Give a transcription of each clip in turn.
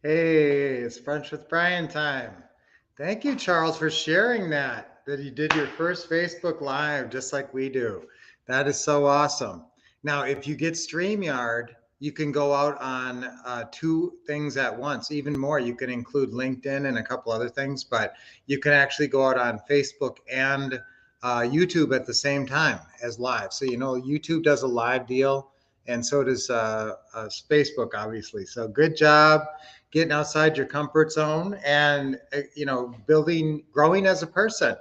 Hey, it's Brunch with Brian time. Thank you, Charles, for sharing that you did your first Facebook Live just like we do. That is so awesome. Now, if you get StreamYard, you can go out on two things at once, even more. You can include LinkedIn and a couple other things, but you can actually go out on Facebook and YouTube at the same time as live. So, YouTube does a live deal, and so does Facebook, obviously. So, good job getting outside your comfort zone and growing as a person.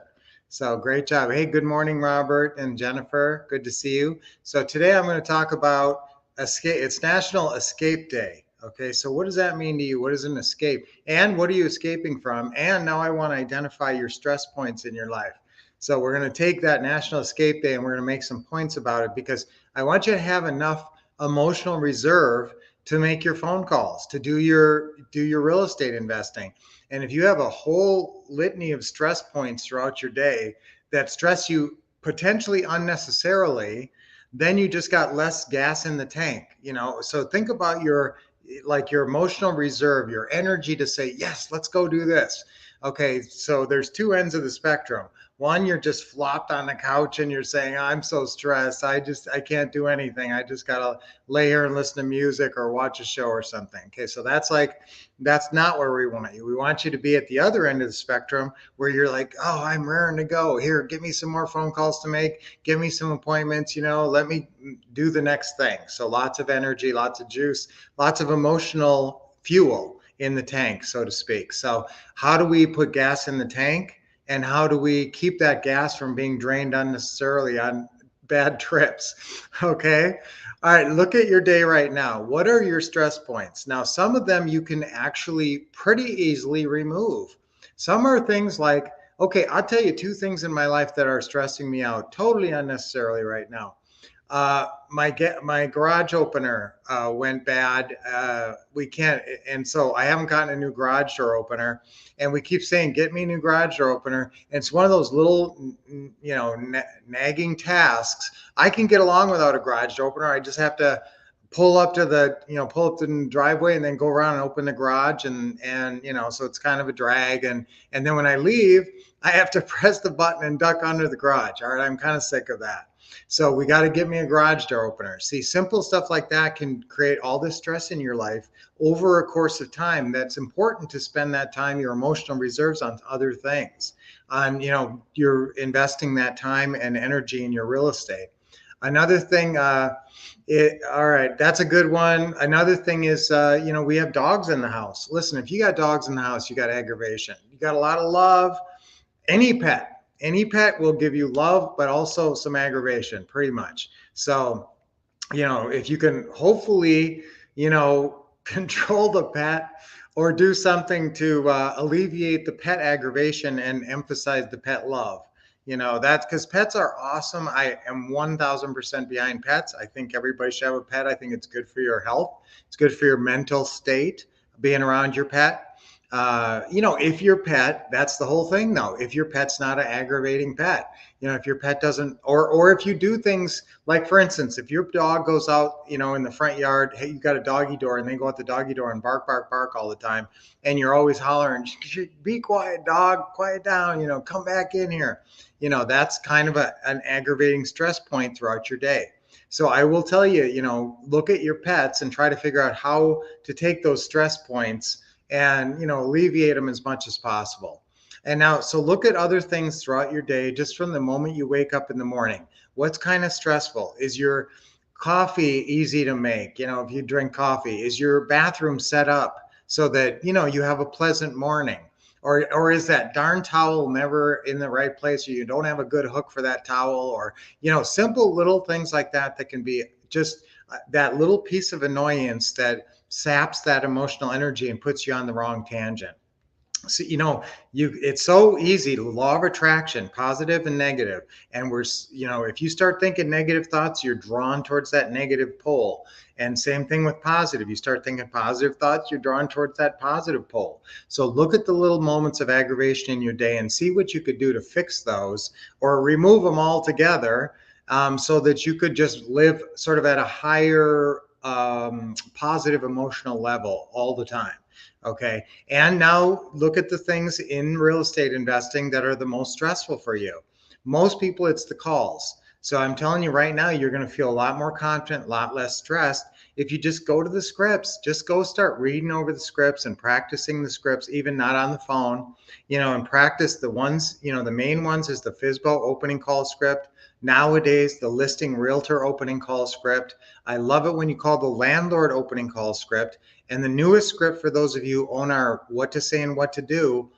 So great job. Hey, good morning, Robert and Jennifer. Good to see you. So today I'm going to talk about escape. It's National Escape Day. Okay, so what does that mean to you? What is an escape? And what are you escaping from? And now I want to identify your stress points in your life. So we're going to take that National Escape Day and we're going to make some points about it because I want you to have enough emotional reserve to make your phone calls, to do your real estate investing. And if you have a whole litany of stress points throughout your day that stress you potentially unnecessarily, then you just got less gas in the tank. So think about your emotional reserve, your energy to say, yes, let's go do this. Okay, so there's two ends of the spectrum. One, you're just flopped on the couch and you're saying, I'm so stressed. I can't do anything. I just gotta lay here and listen to music or watch a show or something. Okay, so that's not where we want you. We want you to be at the other end of the spectrum where you're like, oh, I'm raring to go. Here, give me some more phone calls to make. Give me some appointments. Let me do the next thing. So lots of energy, lots of juice, lots of emotional fuel in the tank, so to speak. So how do we put gas in the tank? And how do we keep that gas from being drained unnecessarily on bad trips? Okay. All right, look at your day right now. What are your stress points? Now, some of them you can actually pretty easily remove. Some are things like, okay, I'll tell you two things in my life that are stressing me out totally unnecessarily right now. My garage opener went bad. We can't, and so I haven't gotten a new garage door opener. And we keep saying, "Get me a new garage door opener." And it's one of those little, nagging tasks. I can get along without a garage door opener. I just have to pull up to the driveway and then go around and open the garage, and so it's kind of a drag. And then when I leave, I have to press the button and duck under the garage. All right, I'm kind of sick of that. So we got to get me a garage door opener. See, simple stuff like that can create all this stress in your life over a course of time. That's important to spend that time, your emotional reserves, on other things. You're investing that time and energy in your real estate. Another thing, all right, that's a good one. Another thing is, we have dogs in the house. Listen, if you got dogs in the house, you got aggravation. You got a lot of love. Any pet will give you love, but also some aggravation, pretty much. So, if you can hopefully, control the pet or do something to alleviate the pet aggravation and emphasize the pet love. That's because pets are awesome. I am 1000% behind pets. I think everybody should have a pet. I think it's good for your health. It's good for your mental state, being around your pet. If your pet, that's the whole thing though. If your pet's not an aggravating pet, if your pet doesn't, or if you do things like, for instance, if your dog goes out, in the front yard, hey, you got a doggy door and they go out the doggy door and bark, bark, bark all the time. And you're always hollering, be quiet, dog, quiet down, come back in here. That's kind of an aggravating stress point throughout your day. So I will tell you, look at your pets and try to figure out how to take those stress points and alleviate them as much as possible. And now, so look at other things throughout your day, just from the moment you wake up in the morning. What's kind of stressful? Is your coffee easy to make? If you drink coffee, is your bathroom set up so that you have a pleasant morning? Or is that darn towel never in the right place, or you don't have a good hook for that towel? Or simple little things like that can be just that little piece of annoyance that saps that emotional energy and puts you on the wrong tangent. So it's so easy. Law of attraction, positive and negative. And if you start thinking negative thoughts, you're drawn towards that negative pole. And same thing with positive. You start thinking positive thoughts, you're drawn towards that positive pole. So look at the little moments of aggravation in your day and see what you could do to fix those or remove them altogether, so that you could just live sort of at a higher positive emotional level all the time. Okay. And now look at the things in real estate investing that are the most stressful for you. Most people, it's the calls. So I'm telling you right now, you're going to feel a lot more confident, a lot less stressed if you just go to the scripts. Just go start reading over the scripts and practicing the scripts, even not on the phone, and practice the ones, the main ones is the FSBO opening call script. Nowadays, the listing realtor opening call script. I love it when you call the landlord opening call script. And the newest script for those of you who own our What to Say and What to Do,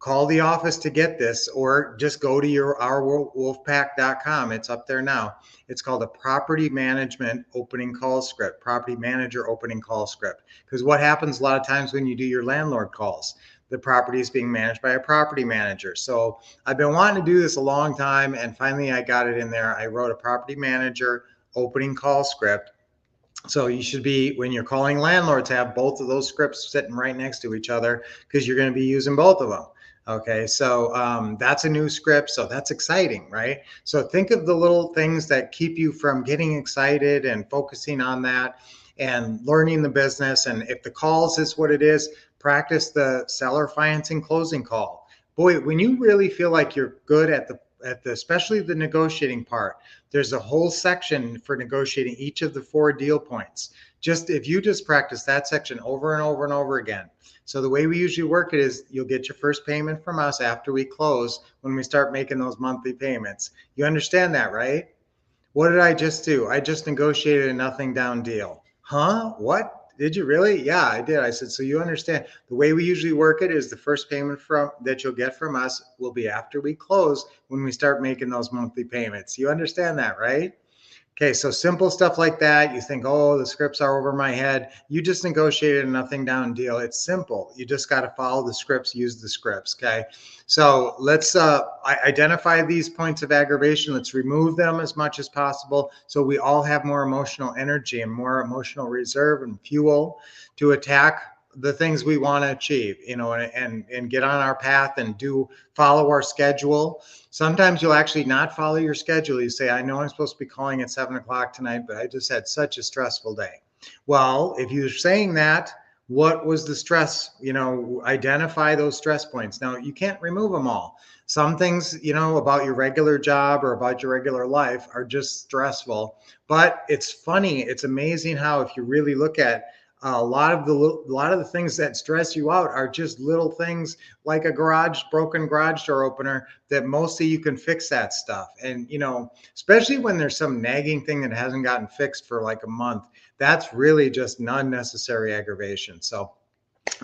call the office to get this, or just go to ourwolfpack.com. It's up there now. It's called a property management opening call script, property manager opening call script. Because what happens a lot of times when you do your landlord calls, the property is being managed by a property manager. So I've been wanting to do this a long time, and finally I got it in there. I wrote a property manager opening call script. So you should be, when you're calling landlords, have both of those scripts sitting right next to each other, because you're going to be using both of them. Okay, so that's a new script, so that's exciting, right? So think of the little things that keep you from getting excited and focusing on that and learning the business. And if the calls is what it is, practice the seller financing closing call. Boy, when you really feel like you're good at the especially the negotiating part, there's a whole section for negotiating each of the 4 deal points. Just if you just practice that section over and over and over again. So the way we usually work it is you'll get your first payment from us after we close, when we start making those monthly payments. You understand that, right? What did I just do? I just negotiated a nothing down deal. Huh? What? Did you really? Yeah, I did. I said, so you understand the way we usually work it is the first payment that you'll get from us will be after we close, when we start making those monthly payments. You understand that, right? Okay, so simple stuff like that. You think, oh, the scripts are over my head. You just negotiated a nothing down deal. It's simple. You just got to follow the scripts, use the scripts. Okay, so let's identify these points of aggravation. Let's remove them as much as possible, so we all have more emotional energy and more emotional reserve and fuel to attack the things we want to achieve, and get on our path and follow our schedule. Sometimes you'll actually not follow your schedule. You say, I know I'm supposed to be calling at 7 o'clock tonight, but I just had such a stressful day. Well, if you're saying that, what was the stress? Identify those stress points. Now, you can't remove them all. Some things, about your regular job or about your regular life are just stressful. But it's funny. It's amazing how, if you really look at a lot of the things that stress you out are just little things, like a broken garage door opener, that mostly you can fix that stuff. And, especially when there's some nagging thing that hasn't gotten fixed for like a month, that's really just unnecessary aggravation. So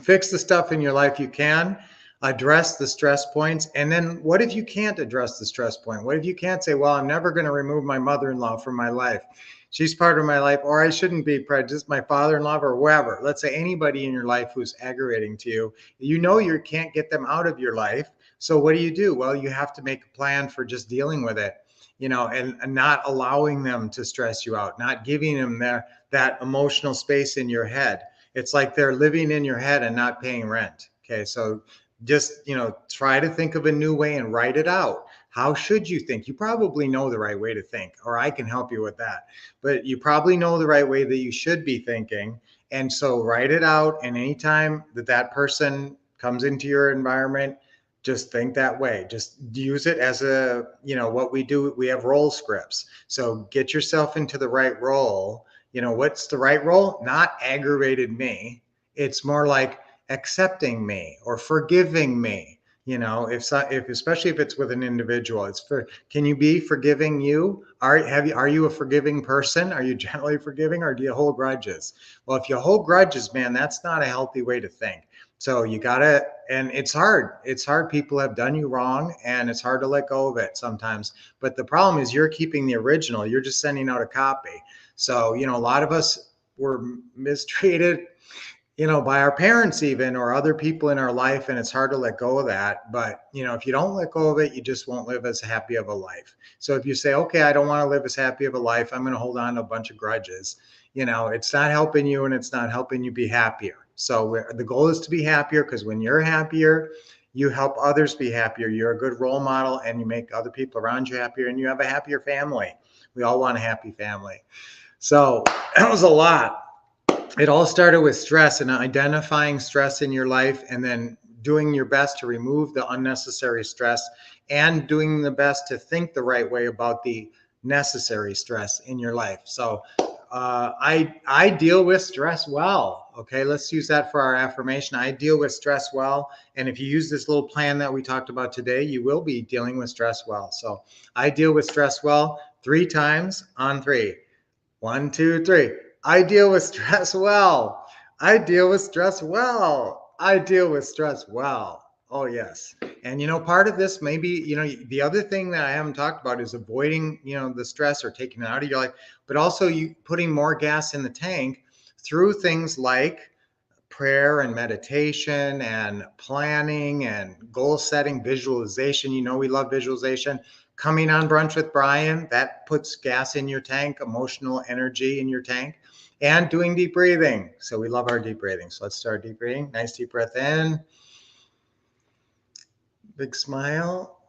fix the stuff in your life you can, address the stress points. And then what if you can't address the stress point? What if you can't say, well, I'm never going to remove my mother-in-law from my life. She's part of my life, or I shouldn't be prejudiced, my father-in-law, or whoever. Let's say anybody in your life who's aggravating to you. You can't get them out of your life. So what do? Well, you have to make a plan for just dealing with it, and not allowing them to stress you out, not giving them that emotional space in your head. It's like they're living in your head and not paying rent. Okay, so just, try to think of a new way and write it out. How should you think? You probably know the right way to think, or I can help you with that. But you probably know the right way that you should be thinking. And so write it out. And anytime that person comes into your environment, just think that way. Just use it as what we do. We have role scripts. So get yourself into the right role. What's the right role? Not aggravated me. It's more like accepting me or forgiving me. Especially if it's with an individual, can you be forgiving you? Are you a forgiving person? Are you generally forgiving, or do you hold grudges? Well, if you hold grudges, man, that's not a healthy way to think. So you gotta, and it's hard. It's hard. People have done you wrong, and it's hard to let go of it sometimes. But the problem is you're keeping the original. You're just sending out a copy. So, a lot of us were mistreated, by our parents even, or other people in our life, and it's hard to let go of that. But, if you don't let go of it, you just won't live as happy of a life. So if you say, okay, I don't want to live as happy of a life, I'm going to hold on to a bunch of grudges, it's not helping you, and it's not helping you be happier. So the goal is to be happier, because when you're happier, you help others be happier. You're a good role model, and you make other people around you happier, and you have a happier family. We all want a happy family. So that was a lot. It all started with stress and identifying stress in your life and then doing your best to remove the unnecessary stress and doing the best to think the right way about the necessary stress in your life. So I deal with stress well. Okay, let's use that for our affirmation. I deal with stress well. And if you use this little plan that we talked about today, you will be dealing with stress well. So I deal with stress well 3 times on 3. 1, 2, 3. I deal with stress well. I deal with stress well. I deal with stress well. Oh, yes. And, part of this, maybe, the other thing that I haven't talked about is avoiding, the stress or taking it out of your life, but also you putting more gas in the tank through things like prayer and meditation and planning and goal setting, visualization. We love visualization. Coming on Brunch with Brian, that puts gas in your tank, emotional energy in your tank, and doing deep breathing. So we love our deep breathing. So let's start deep breathing. Nice deep breath in. Big smile.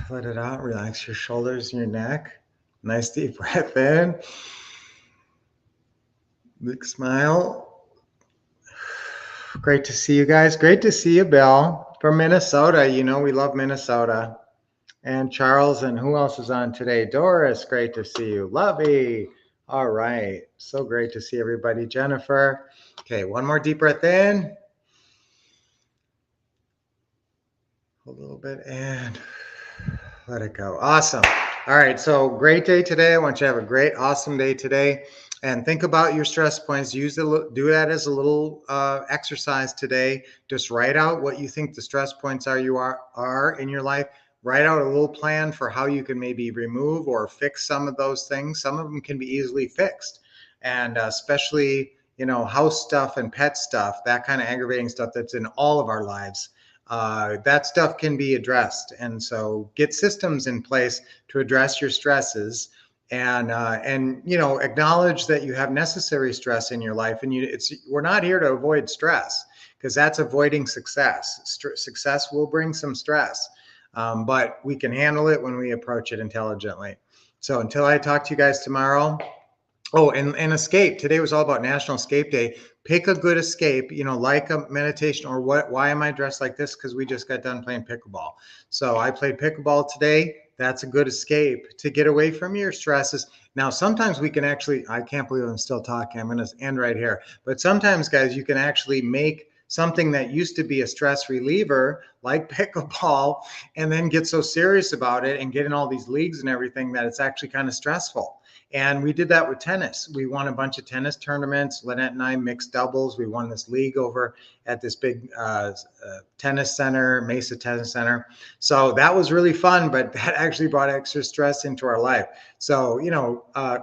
Let it out. Relax your shoulders and your neck. Nice deep breath in. Big smile. Great to see you guys. Great to see you, Bill, from Minnesota. We love Minnesota. And Charles, and who else is on today? Doris, great to see you. Lovey. All right. So great to see everybody. Jennifer. Okay, one more deep breath in. A little bit and let it go. Awesome. All right. So great day today. I want you to have a great, awesome day today. And think about your stress points. Do that as a little exercise today. Just write out what you think the stress points are in your life. Write out a little plan for how you can maybe remove or fix some of those things. Some of them can be easily fixed, and especially house stuff and pet stuff, that kind of aggravating stuff that's in all of our lives. That stuff can be addressed, and so get systems in place to address your stresses, and acknowledge that you have necessary stress in your life, and we're not here to avoid stress, because that's avoiding success. Success will bring some stress, but we can handle it when we approach it intelligently. So until I talk to you guys tomorrow. Oh, and escape. Today was all about National Escape Day. Pick a good escape, like a meditation or why am I dressed like this? Because we just got done playing pickleball. So I played pickleball today. That's a good escape to get away from your stresses. Now, sometimes we can actually, I can't believe I'm still talking. I'm going to end right here. But sometimes, guys, you can actually make something that used to be a stress reliever like pickleball and then get so serious about it and get in all these leagues and everything that it's actually kind of stressful. And we did that with tennis. We won a bunch of tennis tournaments. Lynette and I mixed doubles. We won this league over at this big tennis center, Mesa Tennis Center. So that was really fun, but that actually brought extra stress into our life. So,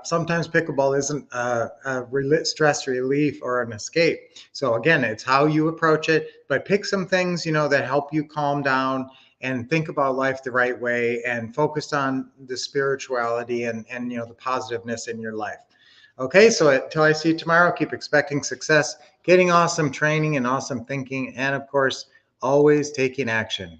sometimes pickleball isn't a stress relief or an escape. So again, it's how you approach it, but pick some things, that help you calm down and think about life the right way and focus on the spirituality and the positiveness in your life. Okay, so until I see you tomorrow, keep expecting success, getting awesome training and awesome thinking, and of course, always taking action.